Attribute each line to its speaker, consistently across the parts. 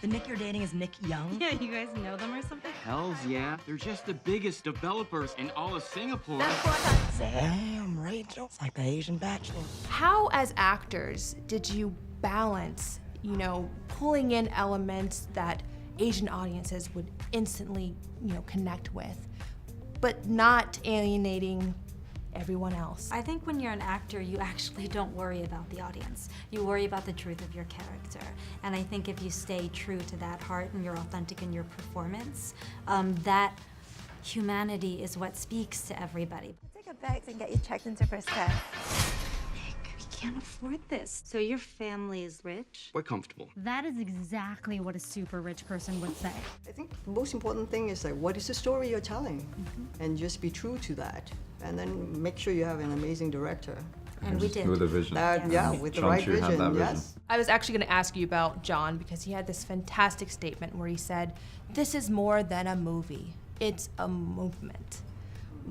Speaker 1: The Nick you're dating is Nick Young?
Speaker 2: Yeah, you guys know them or something?
Speaker 3: Hells yeah. They're just the biggest developers in all of Singapore.
Speaker 1: That's what I Damn, Rachel. It's like the Asian Bachelor.
Speaker 4: How, as actors, did you balance, pulling in elements that Asian audiences would instantly, connect with, but not alienating everyone else?
Speaker 2: I think when you're an actor, you actually don't worry about the audience. You worry about the truth of your character. And I think if you stay true to that heart and you're authentic in your performance, that humanity is what speaks to everybody.
Speaker 5: Take a bag and get you checked into first class.
Speaker 2: Nick, we can't afford this. So your family is rich?
Speaker 3: We're comfortable.
Speaker 6: That is exactly what a super rich person would say.
Speaker 7: I think the most important thing is what is the story you're telling? And just be true to that. And then make sure you have an amazing director.
Speaker 2: And we did.
Speaker 8: With a vision.
Speaker 7: Yeah, with the
Speaker 8: John
Speaker 7: right
Speaker 8: Chu had
Speaker 7: vision,
Speaker 8: that
Speaker 7: yes.
Speaker 4: I was actually going to ask you about John because he had this fantastic statement where he said, "This is more than a movie. It's a movement."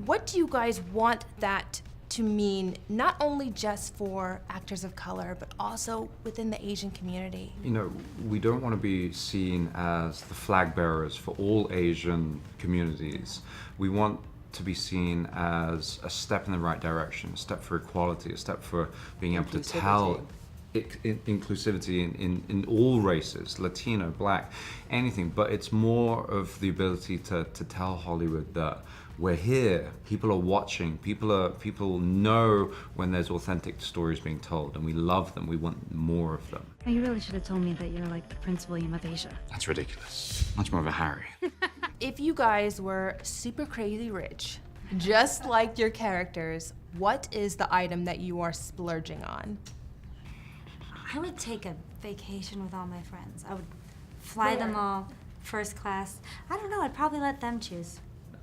Speaker 4: What do you guys want that to mean, not only just for actors of color, but also within the Asian community?
Speaker 8: We don't want to be seen as the flag bearers for all Asian communities. We want to be seen as a step in the right direction, a step for equality, a step for being able to tell inclusivity in all races, Latino, Black, anything. But it's more of the ability to tell Hollywood that we're here, people are watching, people know when there's authentic stories being told, and we love them, we want more of them.
Speaker 6: You really should have told me that you're like the Prince William of Asia.
Speaker 3: That's ridiculous. Much more of a Harry.
Speaker 4: If you guys were super crazy rich, just like your characters, what is the item that you are splurging on?
Speaker 2: I would take a vacation with all my friends. I would fly them all first class. I don't know, I'd probably let them choose.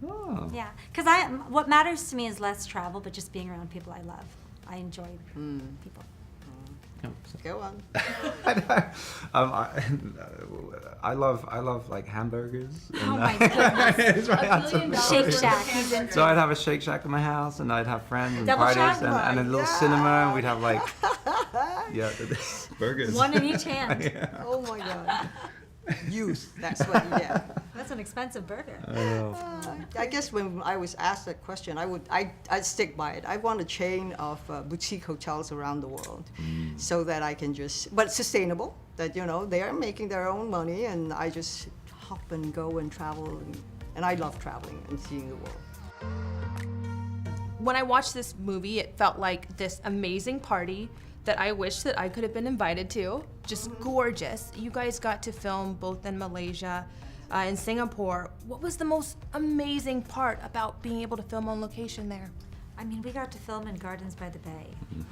Speaker 8: Oh.
Speaker 2: Yeah, because what matters to me is less travel, but just being around people I love. I enjoy people.
Speaker 7: Go on.
Speaker 8: I love like hamburgers.
Speaker 2: Oh my goodness.
Speaker 8: It's my answer.
Speaker 2: Shake Shack, he's into.
Speaker 8: So I'd have a Shake Shack in my house, and I'd have friends and
Speaker 2: Double
Speaker 8: parties,
Speaker 2: Shack?
Speaker 8: and a little cinema, and we'd have like, burgers.
Speaker 2: One in each hand.
Speaker 8: Yeah.
Speaker 7: Oh my God. Youth, that's what you get.
Speaker 2: That's an expensive burger.
Speaker 8: I know.
Speaker 7: I guess when I was asked that question, I'd stick by it. I want a chain of boutique hotels around the world, so that I can but sustainable. That they are making their own money, and I just hop and go and travel, and I love traveling and seeing the world.
Speaker 4: When I watched this movie, it felt like this amazing party that I wish that I could have been invited to. Just gorgeous. You guys got to film both in Malaysia and Singapore. What was the most amazing part about being able to film on location there?
Speaker 2: I mean, we got to film in Gardens by the Bay.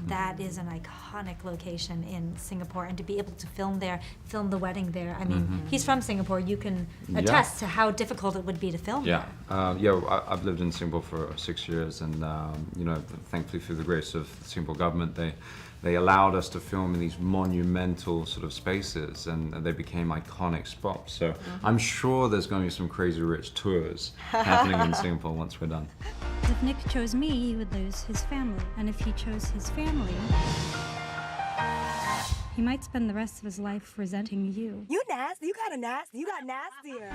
Speaker 2: That is an iconic location in Singapore, and to be able to film there, film the wedding there. I mean, he's from Singapore. You can attest to how difficult it would be to film there.
Speaker 8: I've lived in Singapore for 6 years, and thankfully through the grace of the Singapore government, they allowed us to film in these monumental sort of spaces, and they became iconic spots. So I'm sure there's going to be some crazy rich tours happening in Singapore once we're done.
Speaker 6: If Nick chose me, he would lose his family. And if he chose his family, he might spend the rest of his life resenting you.
Speaker 5: You nasty. You kind of nasty. You got nastier.